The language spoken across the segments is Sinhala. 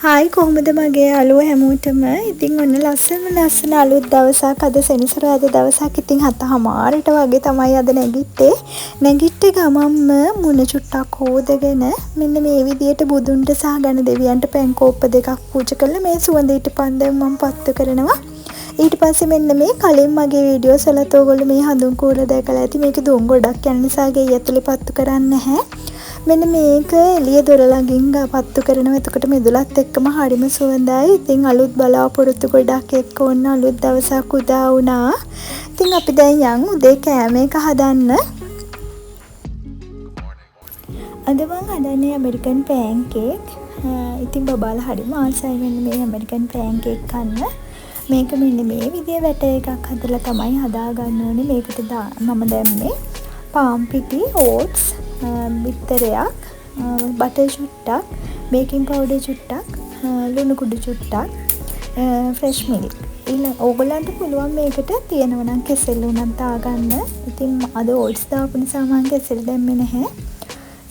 හායි කොහොමද මගේ යාළුවෝ හැමෝටම. ඉතින් ඔන්න ලස්සන අලුත් දවසක් අද සෙනසුරාදා දවසක්. ඉතින් 7:00ට වගේ තමයි අද නැගිට්ටේ. නැගිට්ට ගමන්ම මුණ චුට්ටක් හොදගෙන මෙන්න මේ විදියට බුදුන්ට සහ ගණ දෙවියන්ට පැන් කෝප්ප දෙකක් පූජා කරලා මේ සුවඳ ඊටපන් දැන් මම පත්තු කරනවා. ඊට පස්සේ මෙන්න මේ කලින් මගේ වීඩියෝස් වලත් ඔයගොල්ලෝ මේ හඳුන් කූල දැකලා ඇති. මේක දුම් ගොඩක් යන නිසා ගේ ඇතුලේ පත්තු කරන්නේ නැහැ. මෙන්න මේක එළිය දොර ළඟින් පත්තු කරනවා. එතකොට මිදුලත් එක්කම හරිම සුවඳයි. ඉතින් අලුත් බලාපොරොත්තු ගොඩක් එක්ක ඔන්න අලුත් දවසක් උදා වුණා. ඉතින් අපි දැන් යන් උදේ කෑම එක හදන්න. අද මම හදන්නේ ඇමරිකන් පැන්කේක්. ඉතින් බබාලා හරිම ආසයි මෙන්න මේ ඇමරිකන් පැන්කේක් කන්න. මේක මෙන්න මේ විදිය වැට එකක් හදලා තමයි හදාගන්න ඕනේ. මේකට මම දැම්මේ පාම් පිටි, ඕට්ස්, බිත්තරයක්, බටර් චුට්ටක්, බේකින් පවුඩර් චුට්ටක්, ලුණු කුඩු චුට්ටක්, ෆ්‍රෙෂ් මිල්ක්. ඕගොල්ලන්ට පුළුවන් මේකට තියෙනවා නම් කෙසෙල් උනත් දාගන්න. ඉතින් අද ඕට්ස් දාපු නිසා මම කෙසෙල් දැම්මේ නැහැ.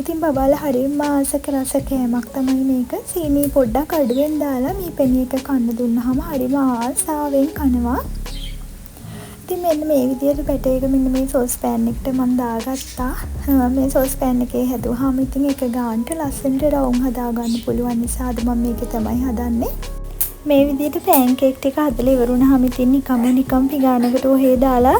ඉතින් බබාලා හරියම ආස රස කෑමක් තමයි මේක. සීනි පොඩ්ඩක් අඩුවෙන් දාලා මේ පැණි එක කන්න දුන්නාම හරිම ආසාවෙන් කනවා. ඉතින් මෙන්න මේ විදියට බැටර් එක මෙන්න මේ සෝස් පෑන් එකට මම දාගත්තා. මේ සෝස් පෑන් එකේ හැදුවාම ඉතින් එක ගානට ලස්සනට රවුම් හදාගන්න පුළුවන් නිසා අද මම මේක තමයි හදන්නේ. මේ විදියට පෑන් කේක් ටික හදලා ඉවර වුණාම ඉතින් නිකම් පිගානකට ඔහේ දාලා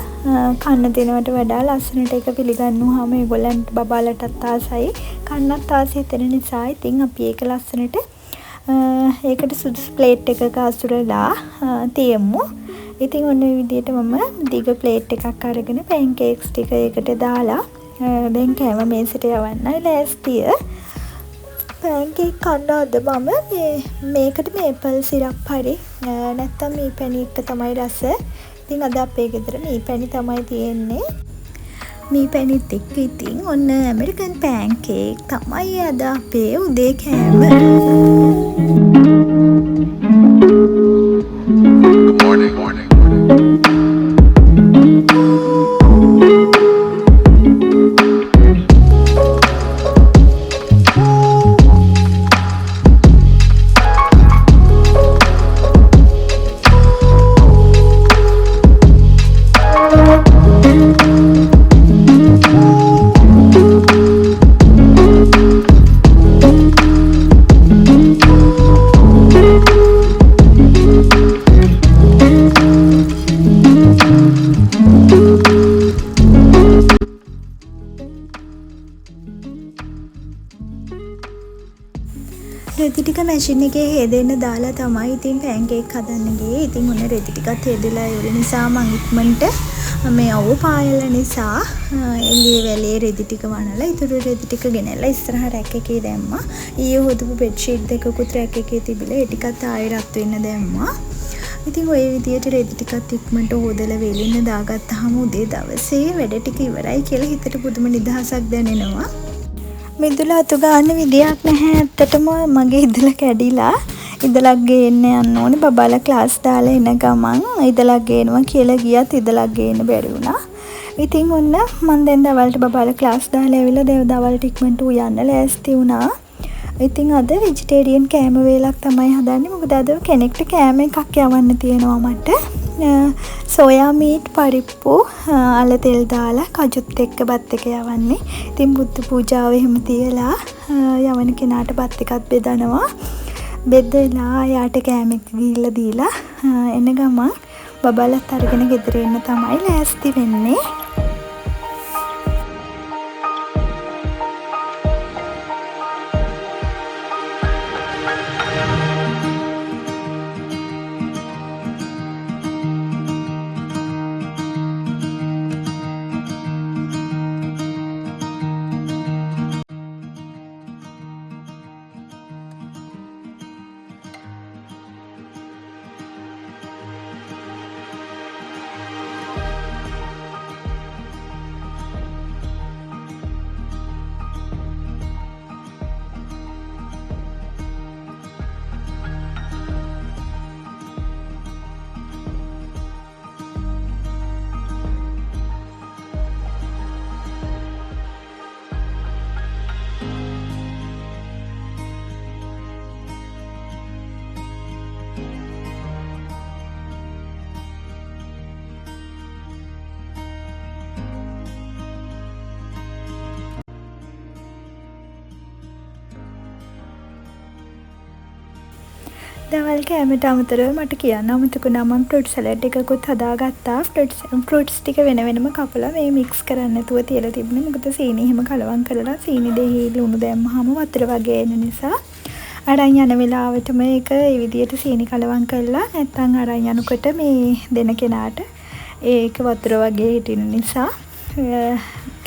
කන්න දෙනවට වඩා ලස්සනට ඒක පිළිගන්නුවාම ඒගොල්ලන්ට බබාලටත් ආසයි. කන්නත් ආසයි හිතෙන නිසා ඉතින් අපි ඒක ලස්සනට ඒකට සුදුසු ප්ලේට් එකක අසුරලා තියමු. ඉතින් ඔන්න ඔය විදිහට මම දිග ප්ලේට් එකක් අරගෙන පැන්කේක්ස් ටික ඒකට දාලා දැන් කෑම මේසෙට යවන්නයි ලෑස්තිය. පැන්කේක් කන්න අද මම මේකට මේපල් සිරප් හරි නැත්තම් මේ පැණි එක තමයි රස. ඉතින් අද අපේ ගෙදර මේ පැණි තමයි තියෙන්නේ. මේ පැණිත් එක්ක ඉතින් ඔන්න ඇමරිකන් පැන්කේක් තමයි අද අපේ උදේ කෑම. රෙදි ටික මැෂින් එකේ හේදෙන්න දාලා තමයි ඉතින් පැන්කේක් හදන්න ගියේ. ඉතින් ඔන්න රෙදි ටිකත් හේදලා ඉවර නිසා මං ඉක්මනට මේ අවු පායලා නිසා එළියේ වැලේ රෙදි ටික වනලා ඉතුරු රෙදි ටික ගෙනල්ලා ඉස්සරහ රැක් එකේ දැම්මා. ඊයේ හොදපු බෙඩ් ෂීට් දෙකකුත් රැක් එකේ තිබිලා ඒ ටිකත් ආයෙ රත් වෙන්න දැම්මා. ඉතින් ඔය විදියට රෙදි ටිකත් ඉක්මනට හොදලා වෙලින්න දාගත්තාම උදේ දවසේ වැඩ ටික ඉවරයි කියලා හිතට පුදුම නිදහසක් දැනෙනවා. මිදුල අතු ගන්න විදියක් නැහැ. ඇත්තටම මගේ ඉදල කැඩිලා. ඉදලක් ගේන්න යන්න ඕනේ. බබාලා ක්ලාස් දාලා එන ගමන් ඉදලක් ගේනවා කියලා ගියත් ඉදලක් ගේන්න බැරි වුණා. ඉතින් ඔන්න මම දැන් දවල්ට බබාලා ක්ලාස් දාලා ඇවිල්ලා දවල්ට ඉක්මනට යන්න ලෑස්ති වුණා. ඉතින් අද වෙජිටේරියන් කෑම වේලක් තමයි හදන්නේ. මොකද අද කෙනෙක්ට කෑම එකක් යවන්න තියෙනවා මට. සෝයා මීට් පරිප්පු අල තෙල් දාලා කජුත් එක්ක බත් එක යවන්නේ. ඉතින් බුද්ධ පූජාව එහෙම තියලා යවන කෙනාට බත් එකත් බෙදනවා. බෙදලා යාට කෑම එක ගිහිල්ලා දීලා එන ගමන් බබාලත් අරගෙන ගෙදර එන්න තමයි ලෑස්ති වෙන්නේ. දවල් කෑමට අමතරව මට කියන්න අමතකුණා මම ෆෘට් සලාඩ් එකකුත් හදාගත්තා. ෆෘට්ස් ටික වෙන වෙනම කපලා මේ මික්ස් කරන්න නැතුව තියලා තිබුණේ. මොකද සීනි එහෙම කලවම් කරලා සීනි දෙහි ලුණු දැම්මහම වතුර වගේ එන නිසා අරන් යන වෙලාවටම ඒක ඒ විදියට සීනි කලවම් කරලා නැත්තම් අරන් යනකොට මේ දෙන කෙනාට ඒක වතුර වගේ හිටින නිසා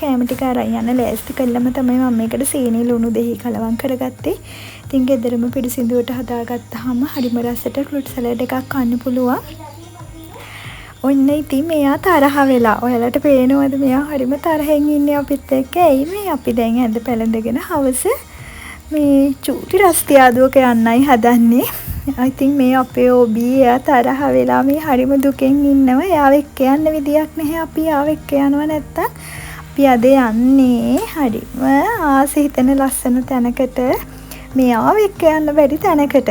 කෑම ටික අරන් යන ලෑස්ති කළාම තමයි මම මේකට සීනි ලුණු දෙහි කලවම් කරගත්තේ. ඉතින් ගෙදරම පිළිසිඳුවට හදාගත්තාම හරිම රසට ෆෘට් සලාඩ් එකක් කන්න පුළුවන්. ඔන්න ඉතින් මෙයා තරහ වෙලා. ඔයාලට පේනවද මෙයා හරිම තරහෙන් ඉන්නේ අපිත් එක්ක. ඇයි මේ අපි දැන් ඇඳ පැළඳගෙන හවස මේ චූටි රස්තියාදුවක යන්නයි හදන්නේ. I think මේ අපේ ඔබී එයා තරහ වෙලා මේ හරිම දුකෙන් ඉන්නවා. එයාව එක්ක යන්න විදියක් නැහැ. අපි එයාව එක්ක යනවා නැත්තම් අපි අද යන්නේ හරිම ආස හිතෙන ලස්සන තැනකට. මෙයාව එක්ක යන්න බැරි තැනකට.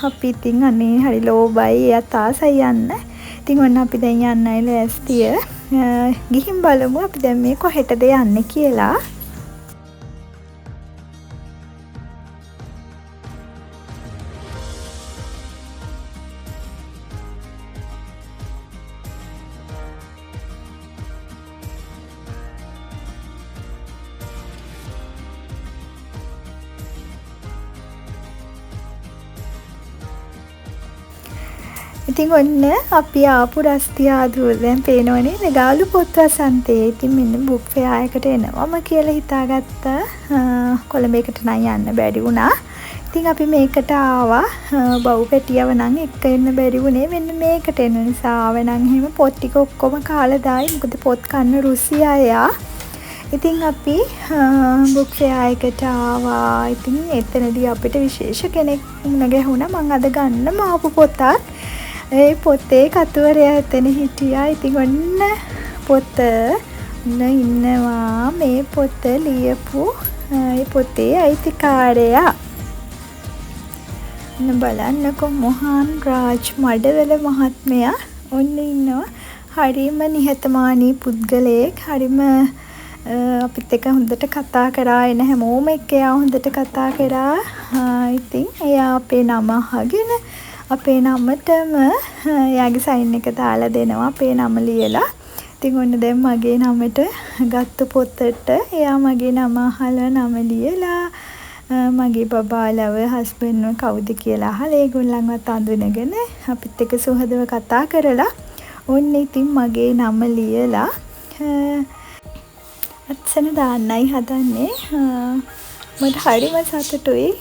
අපි ඉතින් අනේ හරි ලෝබයි එයාත් ආසයි යන්න. ඉතින් ඔන්න අපි දැන් යන්නයි ලෑස්තිය. ගිහින් බලමු අපි දැන් මේ කොහෙටද යන්නේ කියලා. ඉතින් ඔන්න අපි ආපු රස්තියාදුව දැන් පේනවනේ ගාලු පොත් වසන්තේ. ඉතින් මෙන්න බුක් ෆෙයා එකට එනවම කියලා හිතාගත්තා. කොළඹ එකට නම් යන්න බැරි වුණා. ඉතින් අපි මේකට ආවා. බව් පැටියව නම් එක්ක එන්න බැරි වුණේ මෙන්න මේකට එන නිසා ආව නම් එහෙම පොත් ටික ඔක්කොම කාලා දායි. මොකද පොත් කන්න රුසියා එයා. ඉතින් අපි බුක් ෆෙයා එකට ආවා. ඉතින් එතනදී අපිට විශේෂ කෙනෙක් මුණ ගැහුණා. මම අද ගන්නම ආපු පොතක්. ඒ පොතේ කතුවරයා එතන හිටියා. ඉතින් ඔන්න පොත ඉන්නවා. මේ පොත ලියපු ඒ පොතේ අයිතිකාරයා බලන්නකො මොහන් රාජ් මඩවල මහත්මයා ඔන්න ඉන්නවා. හරිම නිහතමානී පුද්ගලයෙක්. හරිම අපිත් එක්ක හොඳට කතා කරා. එන හැමෝම එක්ක එයා හොඳට කතා කරා. ඉතින් එයා අපේ නම අහගෙන අපේ නමටම එයාගේ සයින් එක දාලා දෙනවා. අපේ නම ලියලා. ඉතින් ඔන්න දැන් මගේ නමට ගත්ත පොතට එයා මගේ නම අහලා නම ලියලා මගේ බබාලව හස්බන්ඩ්ව කවුද කියලා අහලා ඒගොල්ලන්වත් අඳුනගෙන අපිත් එක්ක සුහදව කතා කරලා ඔන්න ඉතින් මගේ නම ලියලා අත්සන දාන්නයි හදන්නේ. මට හරිම සතුටුයි.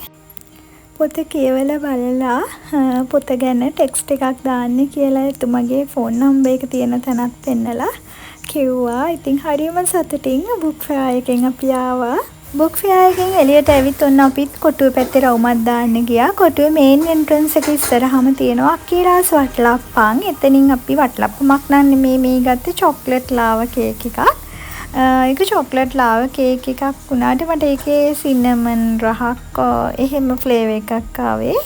පොත කියවලා බලලා පොත ගැන ටෙක්ස්ට් එකක් දාන්න කියලා එතුමගේ ෆෝන් නම්බර් එක තියෙන තැනක් පෙන්නලා කිව්වා. ඉතින් හරිම සතුටින් බුක් ෆෙයා එකෙන් අපි ආවා. බුක් ෆෙයා එකෙන් එළියට ඇවිත් ඔන්න අපිත් කොටුවේ පැත්තේ රවුමක් දාන්න ගියා. කොටුවේ මේන් එන්ට්‍රන්ස් එක ඉස්සරහම තියෙනවා අක්කීරාස් වටලප්පන්. එතනින් අපි වටලප්පමක් නම් නෙමේ මේ ගත්තේ චොක්ලට් ලාවා කේක් එකක්. ඒක චොක්ලට් ලාවා කේක් එකක් වුණාට මට ඒකේ සිනමන් රහක් එහෙම ෆ්ලේවර් එකක් ආවේ.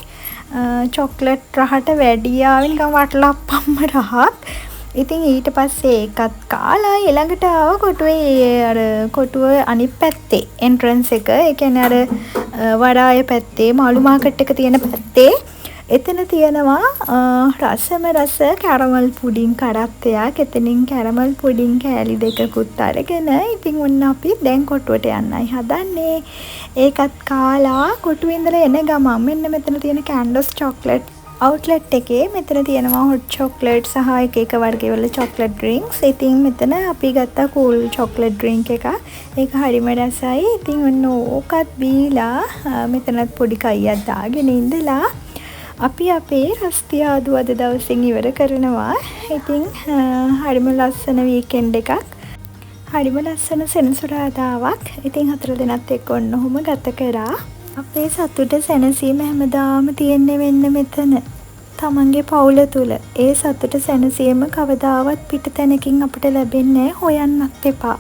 චොක්ලට් රහට වැඩි ආවේ නිකන් වටලප්පම්ම රහක්. ඉතින් ඊට පස්සේ ඒකත් කාලා ඊළඟට ආව කොටුවේ අර කොටුවේ අනිත් පැත්තේ එන්ට්‍රන්ස් එක. ඒ කියන්නේ අර වඩාය පැත්තේ මාළු මාකට් එක තියෙන පැත්තේ එතන තියෙනවා රසම රස කැරමල් පුඩින් කරත්තයක්. එතනින් කැරමල් පුඩින් කෑලි දෙකකුත් අරගෙන ඉතින් ඔන්න අපි දැන් කොටුවට යන්නයි හදන්නේ. ඒකත් කාලා කොටුවේ ඉඳලා එන ගමන් මෙන්න මෙතන තියෙන කැන්ඩස් චොක්ලට් අවුට්ලට් එකේ මෙතන තියෙනවා හොට් චොක්ලට් සහ එක එක වර්ගවල චොක්ලට් ඩ්‍රින්ක්ස්. ඉතින් මෙතන අපි ගත්තා කූල් චොක්ලට් ඩ්‍රින්ක් එකක්. ඒක හරිම රසයි. ඉතින් ඔන්න ඕකත් බීලා මෙතනත් පොඩි කයියක් දාගෙන ඉඳලා අපි අපේ රස්තියාදු අද දවසින් ඉවර කරනවා. ඉතින් හරිම ලස්සන වීකෙන්ඩ් එකක්. හරිම ලස්සන සෙනසුරාදාවක්. ඉතින් 4 දෙනාත් එක්ක ඔන්න ඔහොම ගත කරා. අපේ සතුට සැනසීම හැමදාම තියෙන්නේ වෙන්න මෙතන. තමන්ගේ පවුල තුල. ඒ සතුට සැනසීම කවදාවත් පිට තැනකින් අපිට ලැබෙන්නේ හොයන්නත් එපා.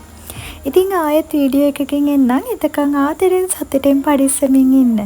ඉතින් ආයෙත් වීඩියෝ එකකින් එන්නම්. එතකන් ආදරෙන් සතුටෙන් පරිස්සමින් ඉන්න.